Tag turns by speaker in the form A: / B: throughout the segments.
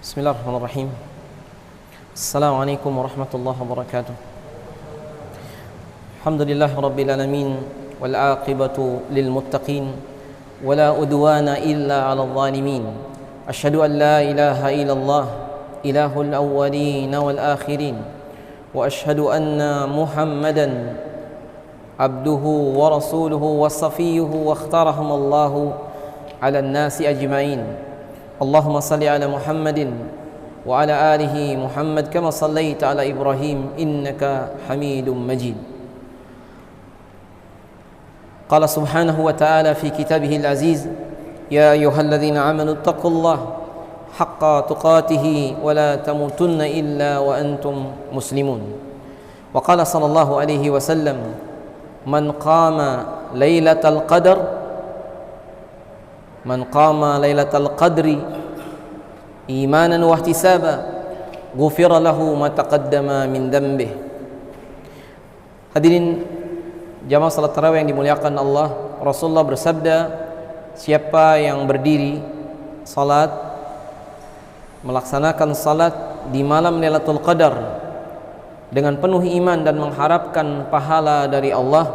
A: Bismillahirrahmanirrahim. Assalamualaikum warahmatullahi wabarakatuh. Alhamdulillahi rabbil alamin wal aqibatu lil muttaqin wala udwana illa 'alal zalimin. Asyhadu an la ilaha illallah ilahul awwalin wal akhirin wa asyhadu anna Muhammadan abduhu wa rasuluhu wa safiyuhu wa ikhtarahumullahu 'alan nasi ajma'in. Allahumma salli ala Muhammadin wa ala alihi Muhammad kama sallaita ala Ibrahim innaka Hamidum Majid. Qala subhanahu wa ta'ala fi kitabihil aziz, ya ayyuhalladzina amanu taqullaha haqqa tuqatih wa la tamutunna illa wa antum muslimun. Wa qala sallallahu alaihi wasallam, man qama lailatal qadri imanan wa ihtisaba ghufira lahu ma taqaddama min dhanbih. Hadirin jamaah salat tarawih yang dimuliakan Allah, Rasulullah bersabda, siapa yang berdiri salat, melaksanakan salat di malam Lailatul Qadar dengan penuh iman dan mengharapkan pahala dari Allah,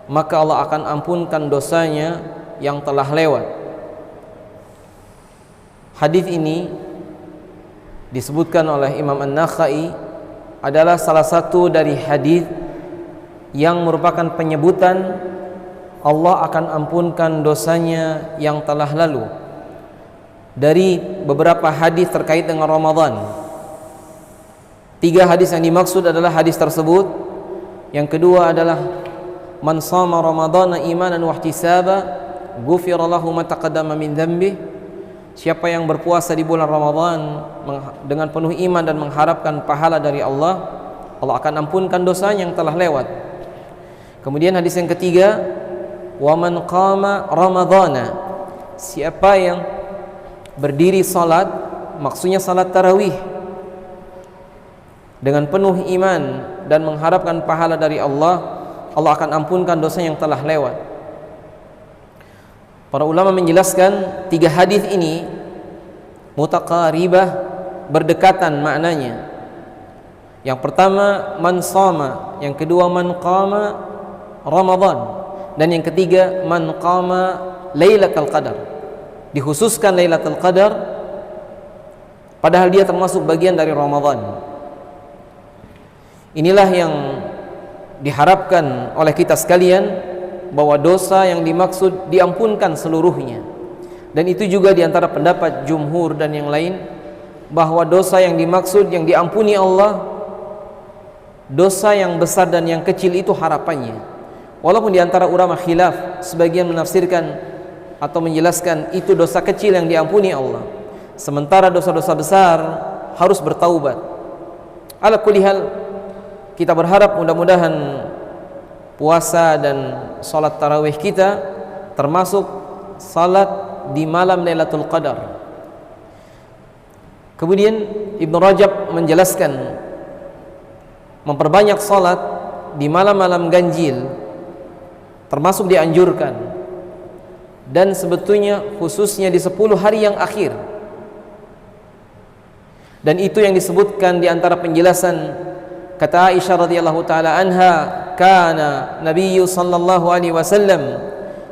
A: maka Allah akan ampunkan dosanya yang telah lewat. Hadis ini disebutkan oleh Imam An-Nakhai adalah salah satu dari hadis yang merupakan penyebutan Allah akan ampunkan dosanya yang telah lalu. Dari beberapa hadis terkait dengan Ramadan, 3 hadis yang dimaksud adalah hadis tersebut. Yang kedua adalah man shama ramadhana imanan wa ihtisaba ghufira lahu ma taqaddama min dhanbi. Siapa yang berpuasa di bulan Ramadan dengan penuh iman dan mengharapkan pahala dari Allah, Allah akan ampunkan dosanya yang telah lewat. Kemudian hadis yang ketiga, wa man qama ramadhana, siapa yang berdiri salat, maksudnya salat tarawih, dengan penuh iman dan mengharapkan pahala dari Allah, Allah akan ampunkan dosa yang telah lewat. Para ulama menjelaskan 3 hadis ini mutaqaribah, berdekatan maknanya. Yang pertama man shama, yang kedua man qama Ramadan, dan yang ketiga man qama Lailatul Qadar. Dikhususkan Lailatul Qadar padahal dia termasuk bagian dari Ramadan. Inilah yang diharapkan oleh kita sekalian, bahwa dosa yang dimaksud diampunkan seluruhnya. Dan itu juga diantara pendapat jumhur dan yang lain, bahwa dosa yang dimaksud yang diampuni Allah, dosa yang besar dan yang kecil itu harapannya. Walaupun diantara ulama khilaf, sebagian menafsirkan atau menjelaskan itu dosa kecil yang diampuni Allah, sementara dosa-dosa besar harus bertaubat. Ala kulli hal, kita berharap mudah-mudahan puasa dan salat tarawih kita termasuk salat di malam Lailatul Qadar. Kemudian Ibnu Rajab menjelaskan, memperbanyak salat di malam-malam ganjil termasuk dianjurkan, dan sebetulnya khususnya di 10 hari yang akhir. Dan itu yang disebutkan di antara penjelasan kata Aisyah radhiyallahu taala anha, kana Nabi sallallahu alaihi wasallam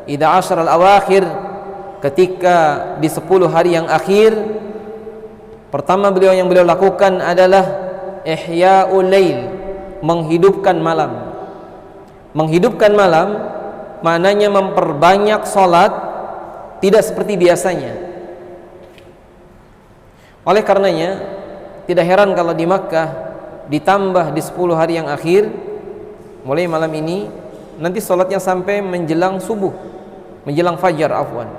A: idza ashara al-awakhir, ketika di 10 hari yang akhir, pertama yang beliau lakukan adalah ihya'ul lail, menghidupkan malam. Menghidupkan malam maknanya memperbanyak salat, tidak seperti biasanya. Oleh karenanya tidak heran kalau di Makkah ditambah di 10 hari yang akhir, mulai malam ini nanti sholatnya sampai menjelang subuh, menjelang fajar afwan,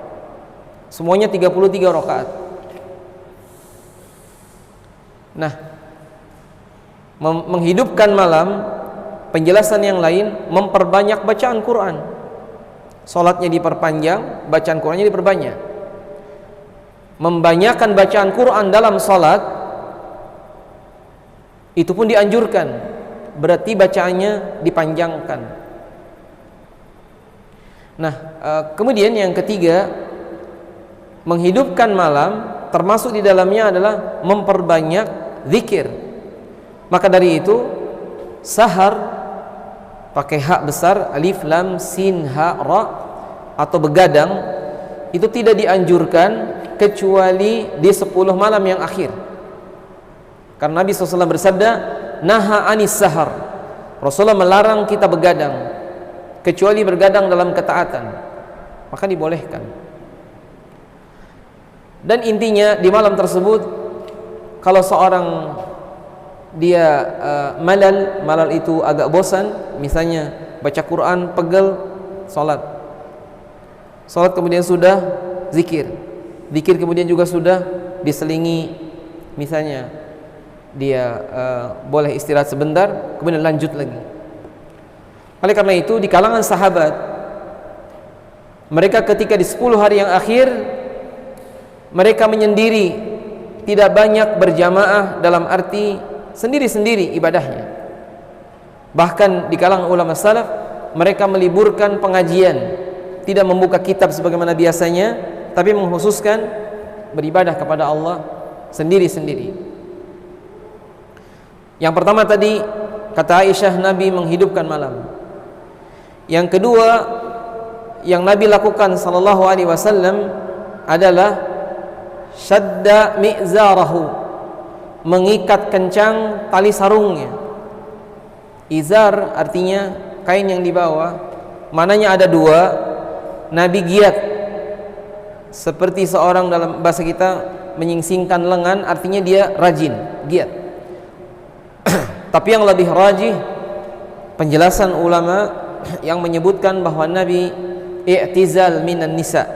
A: semuanya 33 rakaat. Nah, menghidupkan malam, penjelasan yang lain, memperbanyak bacaan Quran. Sholatnya diperpanjang, bacaan Qurannya diperbanyak. Membanyakan bacaan Quran dalam sholat itu pun dianjurkan, berarti bacaannya dipanjangkan. Nah, kemudian yang ketiga, menghidupkan malam termasuk di dalamnya adalah memperbanyak zikir. Maka dari itu sahar pakai ha besar, alif lam sin ha ra, atau begadang itu tidak dianjurkan kecuali di 10 malam yang akhir. Karena Nabi SAW bersabda, naha anis sahar. Rasulullah melarang kita begadang kecuali bergadang dalam ketaatan, maka dibolehkan. Dan intinya di malam tersebut, kalau seorang dia malal itu agak bosan, misalnya baca Quran pegel, salat kemudian sudah zikir kemudian juga sudah diselingi, misalnya dia boleh istirahat sebentar kemudian lanjut lagi. Oleh karena itu di kalangan sahabat, mereka ketika di 10 hari yang akhir mereka menyendiri, tidak banyak berjamaah dalam arti sendiri-sendiri ibadahnya. Bahkan di kalangan ulama salaf, mereka meliburkan pengajian, tidak membuka kitab sebagaimana biasanya, tapi mengkhususkan beribadah kepada Allah sendiri-sendiri. Yang pertama tadi, kata Aisyah, Nabi menghidupkan malam. Yang kedua yang Nabi lakukan sallallahu alaihi wasallam adalah syadda mi'zarahu, mengikat kencang tali sarungnya. Izar artinya kain yang dibawa, mananya ada dua. Nabi giat, seperti seorang dalam bahasa kita menyingsingkan lengan, artinya dia rajin, giat. Tapi yang lebih rajih penjelasan ulama yang menyebutkan bahwa Nabi i'tizal minan nisa,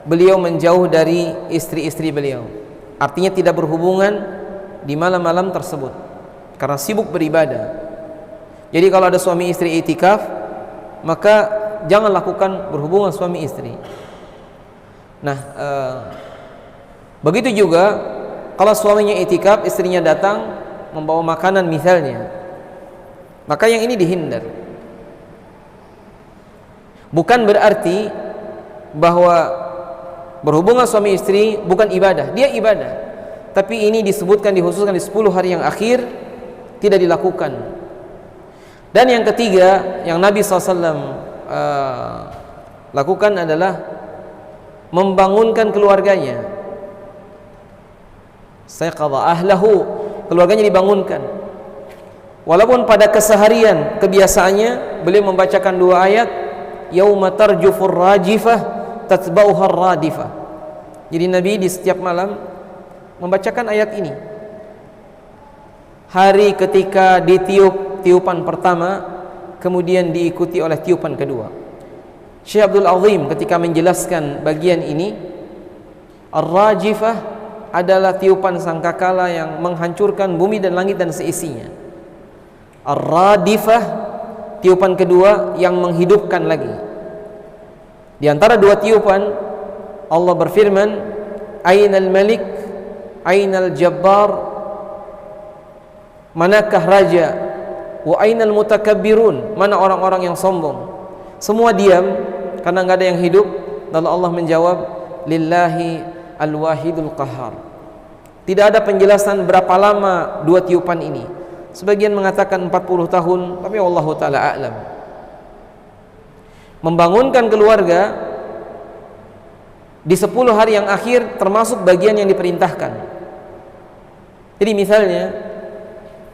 A: beliau menjauh dari istri-istri beliau, artinya tidak berhubungan di malam-malam tersebut karena sibuk beribadah. Jadi kalau ada suami istri itikaf, maka jangan lakukan berhubungan suami istri. Nah, begitu juga kalau suaminya itikaf, istrinya datang membawa makanan misalnya, maka yang ini dihindar. Bukan berarti bahwa berhubungan suami istri bukan ibadah, dia ibadah, tapi ini disebutkan, dikhususkan di 10 hari yang akhir tidak dilakukan. Dan yang ketiga yang Nabi SAW lakukan adalah membangunkan keluarganya. Sayqadha ahlahu, keluarganya dibangunkan. Walaupun pada keseharian kebiasaannya beliau membacakan 2 ayat, yauma tarjufur rajifah tatba'uhar radifah. Jadi Nabi di setiap malam membacakan ayat ini. Hari ketika ditiup tiupan pertama, kemudian diikuti oleh tiupan kedua. Syekh Abdul Azim ketika menjelaskan bagian ini, ar-rajifah adalah tiupan sangkakala yang menghancurkan bumi dan langit dan seisinya. Ar-radifah tiupan kedua yang menghidupkan lagi. Di antara 2 tiupan Allah berfirman, Ainal Malik, Ainal Jabbar, manakah raja? Wa ainal mutakabbirun, mana orang-orang yang sombong? Semua diam karena enggak ada yang hidup. Lalu Allah menjawab, Lillahi al-wahidul qahhar. Tidak ada penjelasan berapa lama 2 tiupan ini. Sebagian mengatakan 40 tahun, tapi Allah Ta'ala a'lam. Membangunkan keluarga di 10 hari yang akhir termasuk bagian yang diperintahkan. Jadi misalnya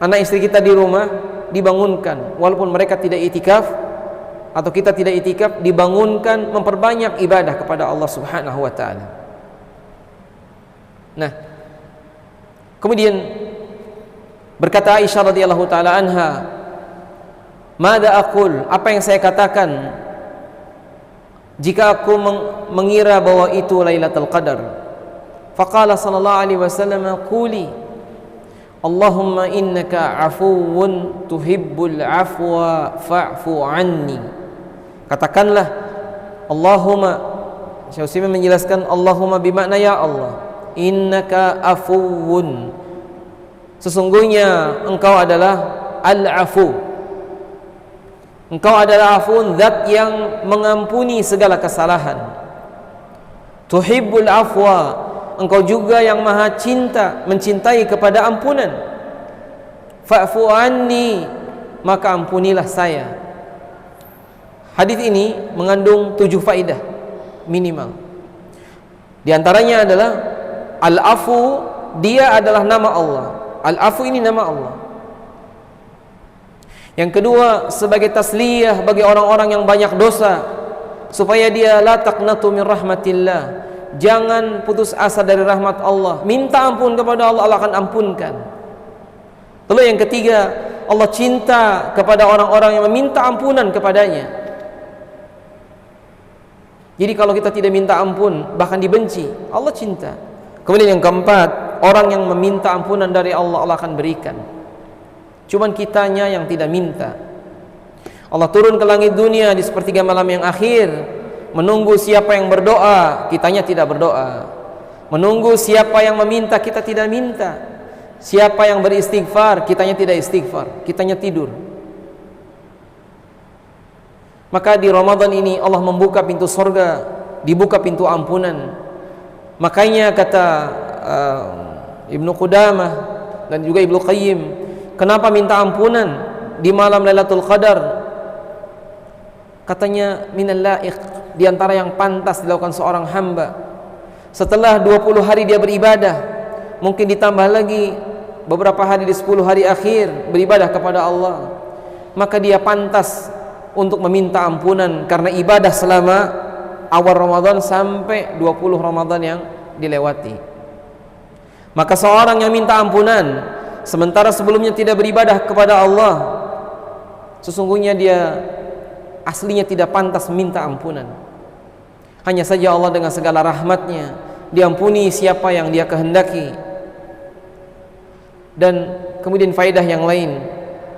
A: anak istri kita di rumah dibangunkan, walaupun mereka tidak itikaf atau kita tidak itikaf, dibangunkan, memperbanyak ibadah kepada Allah Subhanahu wa Ta'ala. Nah, kemudian berkata Aisyah radhiyallahu taala anha, "Mada aqul?" Apa yang saya katakan jika aku mengira bahwa itu Lailatul Qadar? Faqala sallallahu alaihi wasallam, "Quli Allahumma innaka afuwun tuhibbul afwa fa'fu anni." Katakanlah Allahumma, Syekh Utsaimin menjelaskan Allahumma bermakna ya Allah, innaka afuwun, sesungguhnya engkau adalah al-afu, engkau adalah afun, zat yang mengampuni segala kesalahan. Tuhibbul afwa, Engkau juga yang maha cinta, mencintai kepada ampunan. Fa'fu anni, maka ampunilah saya. Hadis ini mengandung 7 faedah minimal. Di antaranya adalah al-afu, dia adalah nama Allah. Al-afu ini nama Allah. Yang kedua, sebagai tasliyah bagi orang-orang yang banyak dosa, supaya dia la taqnatu min rahmatillah, jangan putus asa dari rahmat Allah. Minta ampun kepada Allah, Allah akan ampunkan. Lalu yang ketiga, Allah cinta kepada orang-orang yang meminta ampunan kepadanya. Jadi kalau kita tidak minta ampun, bahkan dibenci, Allah cinta. Kemudian yang keempat, orang yang meminta ampunan dari Allah, Allah akan berikan. Cuman kitanya yang tidak minta. Allah turun ke langit dunia di sepertiga malam yang akhir, menunggu siapa yang berdoa, kitanya tidak berdoa. Menunggu siapa yang meminta, kita tidak minta. Siapa yang beristighfar, kitanya tidak istighfar, kitanya tidur. Maka di Ramadan ini Allah membuka pintu surga, dibuka pintu ampunan. Makanya kata Ibnu Qudamah dan juga Ibnu Qayyim, kenapa minta ampunan di malam Lailatul Qadar? Katanya minal la'iq, di antara yang pantas dilakukan seorang hamba. Setelah 20 hari dia beribadah, mungkin ditambah lagi beberapa hari di 10 hari akhir beribadah kepada Allah, maka dia pantas untuk meminta ampunan karena ibadah selama awal Ramadan sampai 20 Ramadan yang dilewati. Maka seorang yang minta ampunan sementara sebelumnya tidak beribadah kepada Allah, sesungguhnya dia aslinya tidak pantas meminta ampunan. Hanya saja Allah dengan segala rahmatnya diampuni siapa yang dia kehendaki. Dan kemudian faedah yang lain,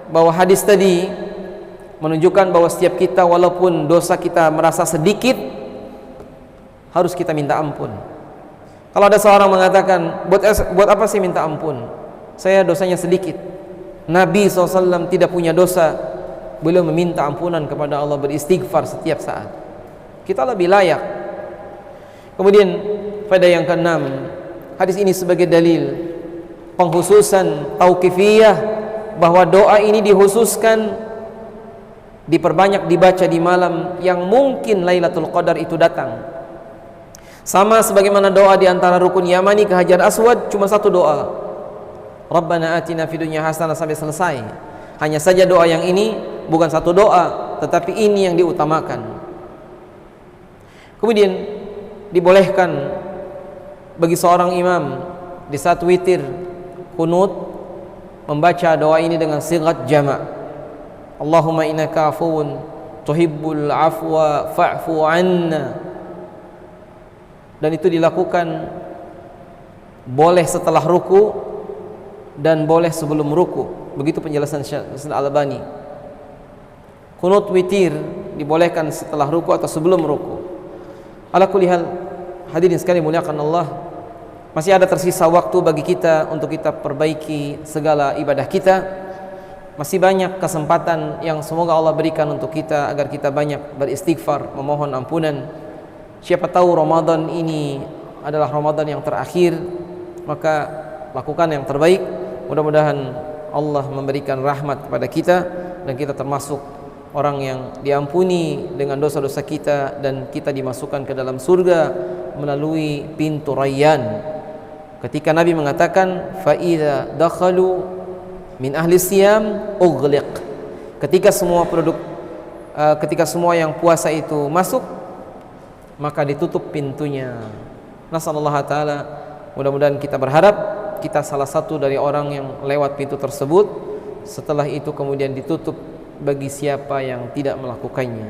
A: bahwa hadis tadi menunjukkan bahwa setiap kita walaupun dosa kita merasa sedikit, harus kita minta ampun. Kalau ada seorang mengatakan, buat apa sih minta ampun? Saya dosanya sedikit. Nabi SAW tidak punya dosa, beliau meminta ampunan kepada Allah, beristighfar setiap saat. Kita lebih layak. Kemudian faedah yang keenam, hadis ini sebagai dalil penghususan tauqifiyah, bahwa doa ini dikhususkan, diperbanyak dibaca di malam yang mungkin Lailatul Qadar itu datang. Sama sebagaimana doa di antara rukun Yamani ke Hajar Aswad, cuma satu doa, Rabbana atina fid dunya hasanah, sampai selesai. Hanya saja doa yang ini bukan satu doa, tetapi ini yang diutamakan. Kemudian dibolehkan bagi seorang imam di saat witir kunut membaca doa ini dengan sigat jama', Allahumma innaka afuwun tuhibbul afwa fa'fu anna. Dan itu dilakukan boleh setelah ruku dan boleh sebelum ruku. Begitu penjelasan Syekh Al-Albani. Kunut witir dibolehkan setelah ruku atau sebelum ruku. Ala kulli hal, hadirin sekalian muliakan Allah, masih ada tersisa waktu bagi kita untuk kita perbaiki segala ibadah kita. Masih banyak kesempatan yang semoga Allah berikan untuk kita agar kita banyak beristighfar, memohon ampunan. Siapa tahu Ramadan ini adalah Ramadan yang terakhir, maka lakukan yang terbaik. Mudah-mudahan Allah memberikan rahmat kepada kita dan kita termasuk orang yang diampuni dengan dosa-dosa kita, dan kita dimasukkan ke dalam surga melalui pintu Rayyan. Ketika Nabi mengatakan fa idza dakhalu min ahli siyam ughliq, ketika semua yang puasa itu masuk, maka ditutup pintunya. Nasallallahu ta'ala, mudah-mudahan kita berharap kita salah satu dari orang yang lewat pintu tersebut. Setelah itu kemudian ditutup bagi siapa yang tidak melakukannya.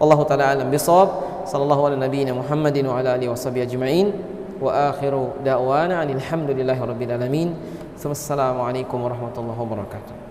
A: Wallahu ta'ala alam bisawab. Sallallahu ala nabiyyina Muhammadin wa ala alihi washabihi ajma'in. Wa akhiru da'wana alhamdulillahi rabbil alamin. Wassalamualaikum warahmatullahi wabarakatuh.